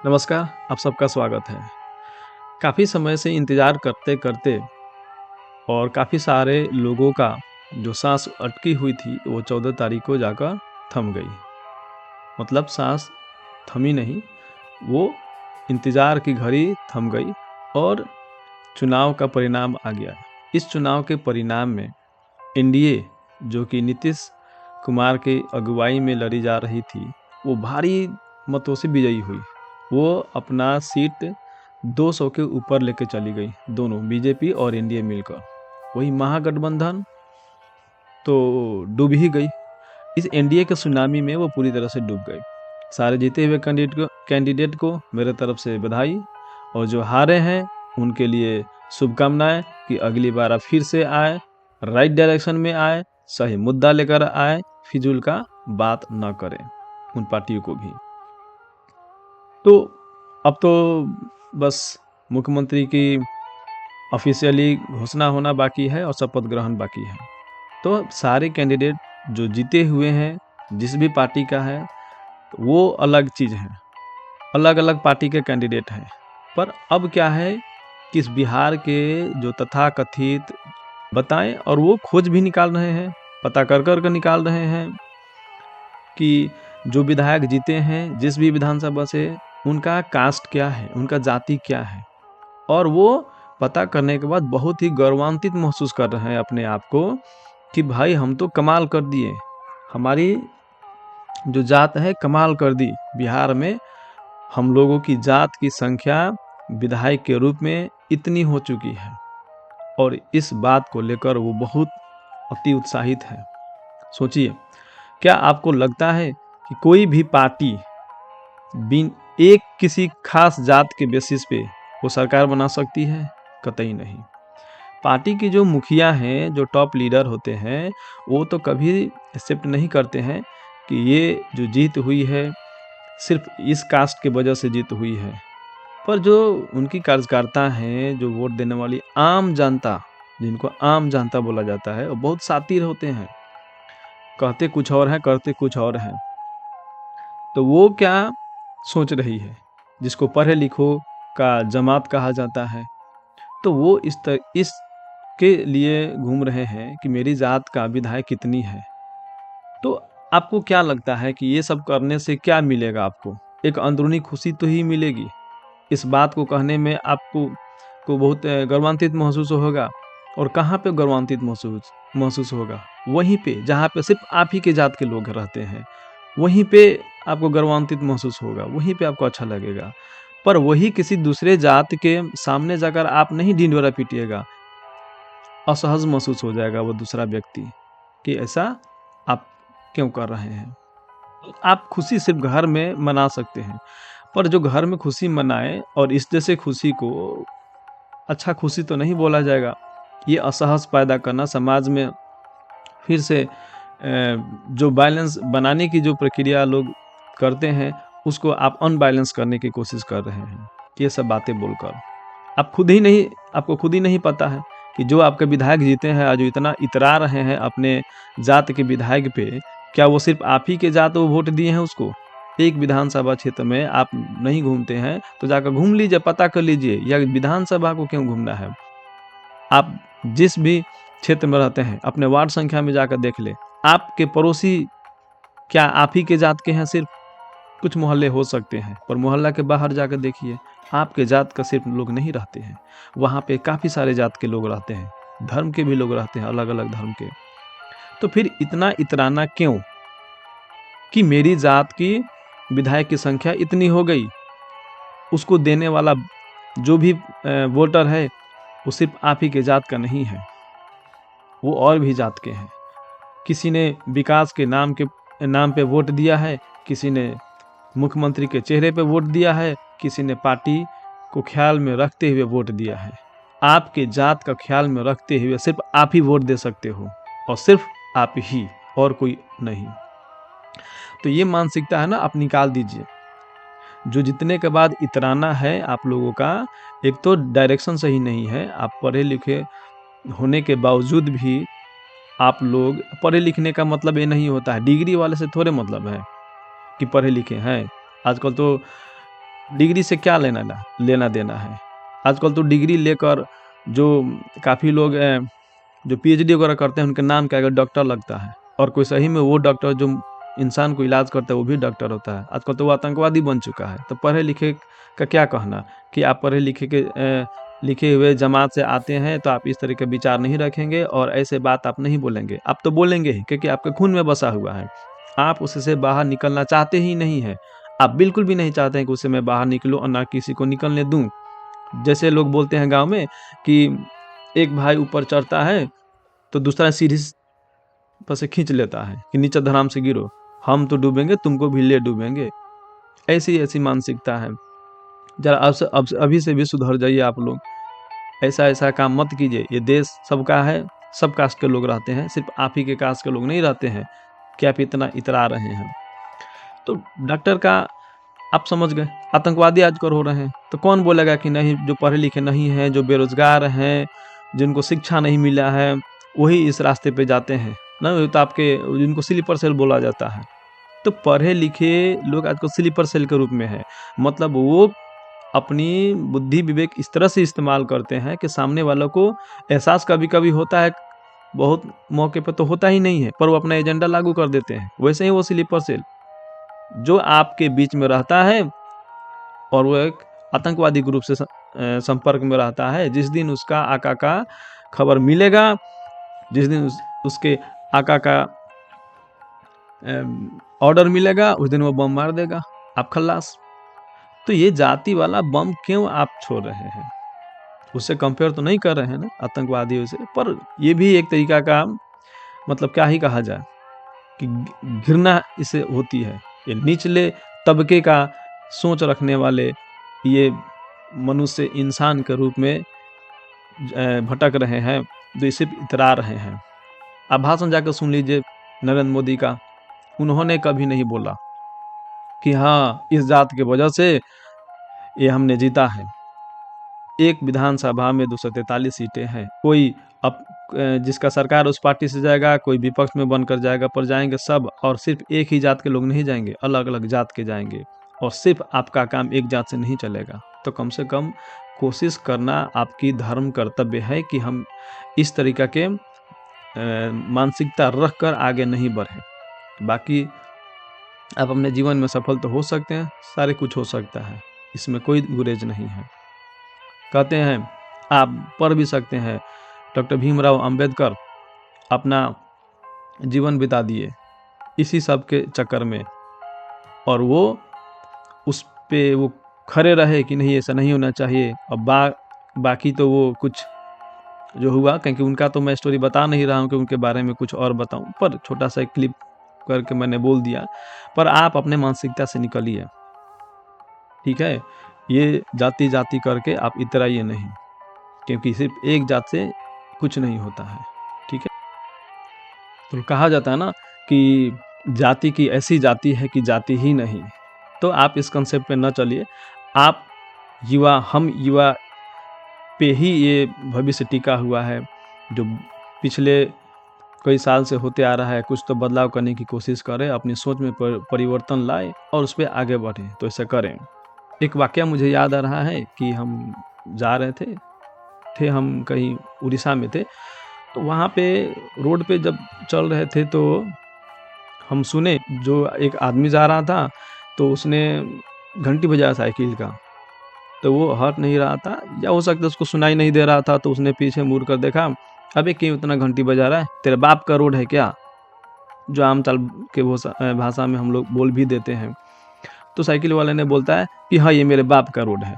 नमस्कार, आप सबका स्वागत है। काफ़ी समय से इंतज़ार करते-करते और काफ़ी सारे लोगों का जो साँस अटकी हुई थी, वो 14 तारीख को जाकर थम गई। मतलब साँस थमी नहीं, वो इंतज़ार की घड़ी थम गई और चुनाव का परिणाम आ गया। इस चुनाव के परिणाम में एनडीए, जो कि नीतीश कुमार की अगुवाई में लड़ी जा रही थी, वो भारी मतों से विजयी हुई। वो अपना सीट 200 के ऊपर लेके चली गई, दोनों बीजेपी और एनडीए मिलकर। वही महागठबंधन तो डूब ही गई। इस एनडीए के सुनामी में वो पूरी तरह से डूब गई। सारे जीते हुए कैंडिडेट को मेरे तरफ से बधाई, और जो हारे हैं उनके लिए शुभकामनाएं कि अगली बार आप फिर से आए, राइट डायरेक्शन में आए, सही मुद्दा लेकर आए, फिजूल का बात न करें उन पार्टियों को भी। तो अब तो बस मुख्यमंत्री की ऑफिशियली घोषणा होना बाकी है और शपथ ग्रहण बाकी है। तो सारे कैंडिडेट जो जीते हुए हैं, जिस भी पार्टी का है, वो अलग चीज़ है, अलग अलग पार्टी के कैंडिडेट हैं। पर अब क्या है कि इस बिहार के जो तथाकथित बताएं, और वो खोज भी निकाल रहे हैं, पता कर निकाल रहे हैं कि जो विधायक जीते हैं जिस भी विधानसभा से, उनका कास्ट क्या है, उनका जाति क्या है। और वो पता करने के बाद बहुत ही गौरवान्वित महसूस कर रहे हैं अपने आप को कि भाई हम तो कमाल कर दिए, हमारी जो जात है कमाल कर दी। बिहार में हम लोगों की जात की संख्या विधायक के रूप में इतनी हो चुकी है, और इस बात को लेकर वो बहुत अति उत्साहित है। सोचिए, क्या आपको लगता है कि कोई भी पार्टी बिन एक किसी खास जात के बेसिस पे वो सरकार बना सकती है? कतई नहीं। पार्टी के जो मुखिया हैं, जो टॉप लीडर होते हैं, वो तो कभी एक्सेप्ट नहीं करते हैं कि ये जो जीत हुई है सिर्फ इस कास्ट की वजह से जीत हुई है। पर जो उनकी कार्यकर्ता हैं, जो वोट देने वाली आम जनता, जिनको आम जनता बोला जाता है, वो बहुत शातिर होते हैं, कहते कुछ और हैं, करते कुछ और हैं। तो वो क्या सोच रही है, जिसको पढ़े लिखों का जमात कहा जाता है, तो वो इसके लिए घूम रहे हैं कि मेरी जात का विधायक कितनी है। तो आपको क्या लगता है कि ये सब करने से क्या मिलेगा आपको? एक अंदरूनी खुशी तो ही मिलेगी। इस बात को कहने में आपको बहुत गौरवान्वित महसूस होगा। और कहाँ पे गौरवान्वित महसूस होगा? वहीं पे जहाँ पे सिर्फ आप ही के जात के लोग रहते हैं, वहीं पे आपको गौरवान्वित महसूस होगा, वहीं पे आपको अच्छा लगेगा। पर वही किसी दूसरे जात के सामने जाकर आप नहीं ढिंढोरा पीटिएगा, असहज महसूस हो जाएगा वो दूसरा व्यक्ति कि ऐसा आप क्यों कर रहे हैं। आप खुशी सिर्फ घर में मना सकते हैं, पर जो घर में खुशी मनाए और इस जैसे खुशी को अच्छा खुशी तो नहीं बोला जाएगा। ये असहज पैदा करना समाज में फिर से जो बैलेंस बनाने की जो प्रक्रिया लोग करते हैं, उसको आप अनबैलेंस करने की कोशिश कर रहे हैं ये सब बातें बोलकर। आपको खुद ही नहीं पता है कि जो आपके विधायक जीते हैं, जो इतना इतरा रहे हैं अपने जात के विधायक पे, क्या वो सिर्फ आप ही के जात वो वोट दिए हैं उसको? एक विधानसभा क्षेत्र में आप नहीं घूमते हैं तो जाकर घूम लीजिए, पता कर लीजिए, या विधानसभा को क्यों घूमना है। आप जिस भी क्षेत्र में रहते हैं अपने वार्ड संख्या में जाकर देख ले, आपके पड़ोसी क्या आप ही के जात के हैं? सिर्फ कुछ मोहल्ले हो सकते हैं, पर मोहल्ला के बाहर जाकर देखिए, आपके जात का सिर्फ लोग नहीं रहते हैं, वहाँ पे काफ़ी सारे जात के लोग रहते हैं, धर्म के भी लोग रहते हैं, अलग अलग धर्म के। तो फिर इतना इतराना क्यों कि मेरी जात की विधायक की संख्या इतनी हो गई, उसको देने वाला जो भी वोटर है वो सिर्फ आप ही के जात का नहीं है, वो और भी जात के हैं। किसी ने विकास के नाम पे वोट दिया है, किसी ने मुख्यमंत्री के चेहरे पे वोट दिया है, किसी ने पार्टी को ख्याल में रखते हुए वोट दिया है। आपके जात का ख्याल में रखते हुए सिर्फ आप ही वोट दे सकते हो, और सिर्फ आप ही, और कोई नहीं। तो ये मानसिकता है ना, आप निकाल दीजिए। जो जीतने के बाद इतराना है आप लोगों का, एक तो डायरेक्शन सही नहीं है। आप पढ़े लिखे होने के बावजूद भी आप लोग, पढ़े लिखने का मतलब ये नहीं होता है, डिग्री वाले से थोड़े मतलब है कि पढ़े लिखे हैं। आजकल तो डिग्री से क्या लेना देना है। आजकल तो डिग्री लेकर जो काफ़ी लोग जो पीएचडी वगैरह करते हैं उनके नाम क्या है, डॉक्टर लगता है, और कोई सही में वो डॉक्टर जो इंसान को इलाज करता है वो भी डॉक्टर होता है। आजकल तो वो आतंकवादी बन चुका है। तो पढ़े लिखे का क्या कहना कि आप पढ़े लिखे के लिखे हुए जमात से आते हैं तो आप इस तरह के विचार नहीं रखेंगे और ऐसे बात आप नहीं बोलेंगे। आप तो बोलेंगे ही क्योंकि आपके खून में बसा हुआ है। आप उससे बाहर निकलना चाहते ही नहीं हैं। आप बिल्कुल भी नहीं चाहते हैं कि उससे मैं बाहर निकलूँ और ना किसी को निकलने दूँ। जैसे लोग बोलते हैं गाँव में कि एक भाई ऊपर चढ़ता है तो दूसरा सीढ़ी पर से खींच लेता है कि नीचे धड़ाम से गिरो, हम तो डूबेंगे तुमको भी ले डूबेंगे। ऐसी मानसिकता है। जरा अब अभी से भी सुधर जाइए आप लोग। ऐसा काम मत कीजिए। ये देश सबका है, सब कास्ट के लोग रहते हैं, सिर्फ आप ही के कास्ट के लोग नहीं रहते हैं कि आप इतना इतरा रहे हैं। तो डॉक्टर का आप समझ गए, आतंकवादी आजकल हो रहे हैं। तो कौन बोलेगा कि नहीं, जो पढ़े लिखे नहीं हैं, जो बेरोजगार हैं, जिनको शिक्षा नहीं मिला है, वही इस रास्ते पे जाते हैं ना। तो आपके जिनको स्लीपर सेल बोला जाता है, तो पढ़े लिखे लोग आजकल स्लीपर सेल के रूप में है। मतलब वो अपनी बुद्धि विवेक इस तरह से इस्तेमाल करते हैं कि सामने वालों को एहसास कभी कभी होता है, बहुत मौके पर तो होता ही नहीं है, पर वो अपना एजेंडा लागू कर देते हैं। वैसे ही वो स्लीपर सेल जो आपके बीच में रहता है और वो एक आतंकवादी ग्रुप से संपर्क में रहता है। जिस दिन उसका आका का खबर मिलेगा, जिस दिन उसके आका का ऑर्डर मिलेगा, उस दिन वो बम मार देगा, आप खल्लास। तो ये जाति वाला बम क्यों आप छोड़ रहे हैं? उससे कंपेयर तो नहीं कर रहे हैं ना आतंकवादियों से, पर ये भी एक तरीका का, मतलब क्या ही कहा जाए कि घृणा इसे होती है। ये निचले तबके का सोच रखने वाले ये मनुष्य इंसान के रूप में भटक रहे हैं, जो इसे इतरा रहे हैं। आप भाषण जाकर सुन लीजिए नरेंद्र मोदी का, उन्होंने कभी नहीं बोला कि हाँ इस जात की वजह से ये हमने जीता है। एक विधानसभा में 243 सीटें हैं, कोई अब जिसका सरकार उस पार्टी से जाएगा, कोई विपक्ष में बनकर जाएगा, पर जाएंगे सब, और सिर्फ एक ही जात के लोग नहीं जाएंगे, अलग अलग जात के जाएंगे, और सिर्फ आपका काम एक जात से नहीं चलेगा। तो कम से कम कोशिश करना आपकी धर्म कर्तव्य है कि हम इस तरीका के मानसिकता रख कर आगे नहीं बढ़े। बाकी आप अपने जीवन में सफल तो हो सकते हैं, सारे कुछ हो सकता है, इसमें कोई गुरेज नहीं है। कहते हैं आप पढ़ भी सकते हैं, डॉक्टर भीमराव अंबेडकर अपना जीवन बिता दिए इसी सब के चक्कर में, और वो उस पे वो खड़े रहे कि नहीं ऐसा नहीं होना चाहिए। और बाकी तो वो कुछ जो हुआ, क्योंकि उनका तो मैं स्टोरी बता नहीं रहा हूँ कि उनके बारे में कुछ और बताऊं, पर छोटा सा क्लिप करके मैंने बोल दिया। पर आप अपने मानसिकता से निकलिए, ठीक है। ये जाति जाति करके आप इतराइए नहीं, क्योंकि सिर्फ एक जात से कुछ नहीं होता है, ठीक है। तो कहा जाता है ना कि जाति की ऐसी जाति है कि जाति ही नहीं। तो आप इस कंसेप्ट पे न चलिए। आप युवा, हम युवा पे ही ये भविष्य टिका हुआ है, जो पिछले कई साल से होते आ रहा है। कुछ तो बदलाव करने की कोशिश करें, अपनी सोच में परिवर्तन लाए और उस पर आगे बढ़ें, तो ऐसा करें। एक वाकया मुझे याद आ रहा है कि हम जा रहे थे हम कहीं उड़ीसा में थे, तो वहाँ पे रोड पे जब चल रहे थे तो हम सुने, जो एक आदमी जा रहा था तो उसने घंटी बजाया साइकिल का, तो वो हट नहीं रहा था, या हो सकता है उसको सुनाई नहीं दे रहा था, तो उसने पीछे मुड़ कर देखा, अबे क्यों इतना घंटी बजा रहा है, तेरे बाप का रोड है क्या, जो आम चाल के भाषा में हम लोग बोल भी देते हैं। तो साइकिल वाले ने बोलता है कि हाँ ये मेरे बाप का रोड है,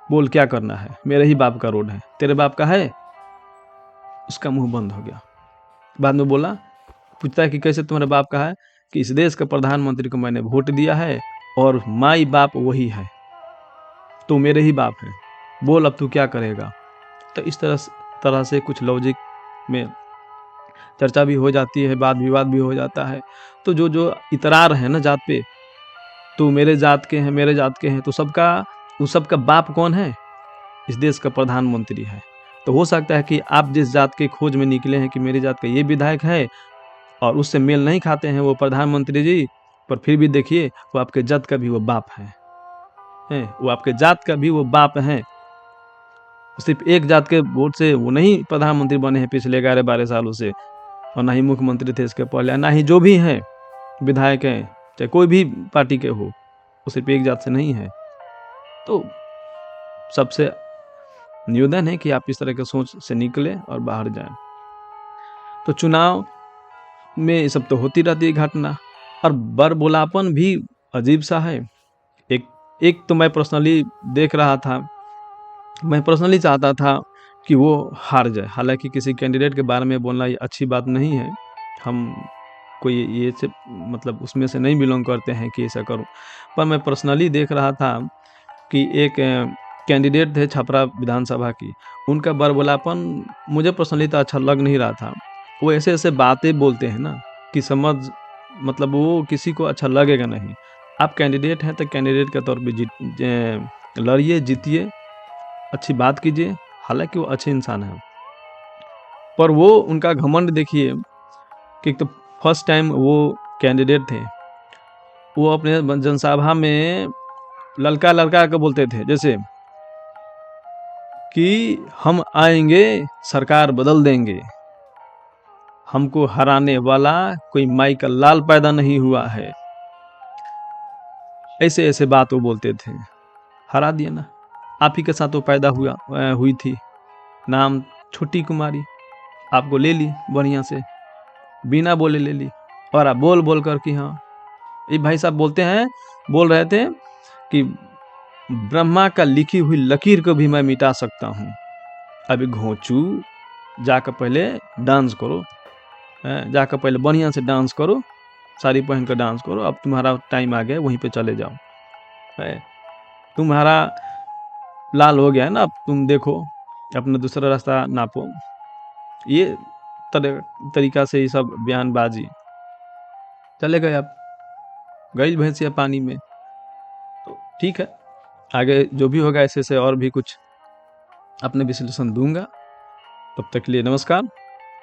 बोल क्या करना है, मेरे ही बाप का रोड है, तेरे बाप का है। उसका मुंह बंद हो गया। बाद में बोला, पूछता है कि कैसे तुम्हारे बाप का है, कि इस देश का प्रधानमंत्री को मैंने वोट दिया है और माई बाप वही है, तो मेरे ही बाप है, बोल अब तू क्या करेगा। तो इस तरह से कुछ लॉजिक में चर्चा भी हो जाती है, वाद विवाद भी हो जाता है। तो जो इतरा रहे हैं ना जात पे, तो मेरे जात के हैं, मेरे जात के हैं, तो उस सबका बाप कौन है, इस देश का प्रधानमंत्री है। तो हो सकता है कि आप जिस जात के खोज में निकले हैं कि मेरी जात का ये विधायक है, और उससे मेल नहीं खाते हैं वो प्रधानमंत्री जी, पर फिर भी देखिए वो आपके जात का भी वो बाप है। हैं, वो आपके जात का भी वो बाप हैं। सिर्फ एक जात के वोट से वो नहीं प्रधानमंत्री बने हैं पिछले 11-12 सालों से, और ना ही मुख्यमंत्री थे इसके पहले, ना ही जो भी हैं विधायक हैं, चाहे कोई भी पार्टी के हो, वो सिर्फ एक जात से नहीं है। तो सबसे निवेदन है कि आप इस तरह के सोच से निकले और बाहर जाएं। तो चुनाव में ये सब तो होती रहती है घटना, और बड़बोलापन भी अजीब सा है। एक एक तो मैं पर्सनली देख रहा था, मैं पर्सनली चाहता था कि वो हार जाए। हालांकि किसी कैंडिडेट के बारे में बोलना ये अच्छी बात नहीं है, हम कोई ये से मतलब उसमें से नहीं बिलोंग करते हैं कि ऐसा करूं, पर मैं पर्सनली देख रहा था कि एक कैंडिडेट थे छपरा विधानसभा की, उनका बड़बोलापन मुझे पर्सनली तो अच्छा लग नहीं रहा था। वो ऐसे ऐसे बातें बोलते हैं ना कि समझ मतलब वो किसी को अच्छा लगेगा नहीं। आप कैंडिडेट हैं तो कैंडिडेट के तौर पे लड़िए, जीतिए, अच्छी बात कीजिए, हालांकि वो अच्छे इंसान हैं। पर वो उनका घमंड देखिए कि एक तो फर्स्ट टाइम वो कैंडिडेट थे, वो अपने जनसभा में लड़का लड़का के बोलते थे जैसे कि हम आएंगे सरकार बदल देंगे, हमको हराने वाला कोई माई का लाल पैदा नहीं हुआ है। ऐसे ऐसे बात वो बोलते थे। हरा दिया ना, आप ही के साथ वो पैदा हुई थी, नाम छोटी कुमारी, आपको ले ली बढ़िया से, बिना बोले ले ली, और आप बोल बोल कर कि हाँ, ये भाई साहब बोलते हैं, बोल रहे थे कि ब्रह्मा का लिखी हुई लकीर को भी मैं मिटा सकता हूँ। अभी घोंचू जाकर पहले डांस करो, जाकर पहले बढ़िया से डांस करो, साड़ी पहन कर डांस करो, अब तुम्हारा टाइम आ गया, वहीं पे चले जाओ, तुम्हारा लाल हो गया है ना, अब तुम देखो अपना दूसरा रास्ता नापो। ये तरीका से ये सब बयानबाजी चले गए। अब गई भैंसिया पानी में, तो ठीक है, आगे जो भी होगा ऐसे से और भी कुछ अपने विश्लेषण दूंगा। तब तक के लिए नमस्कार,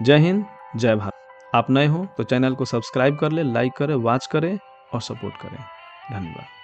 जय हिंद, जय भारत। आप नए हो तो चैनल को सब्सक्राइब कर ले, लाइक करें, वॉच करें और सपोर्ट करें। धन्यवाद।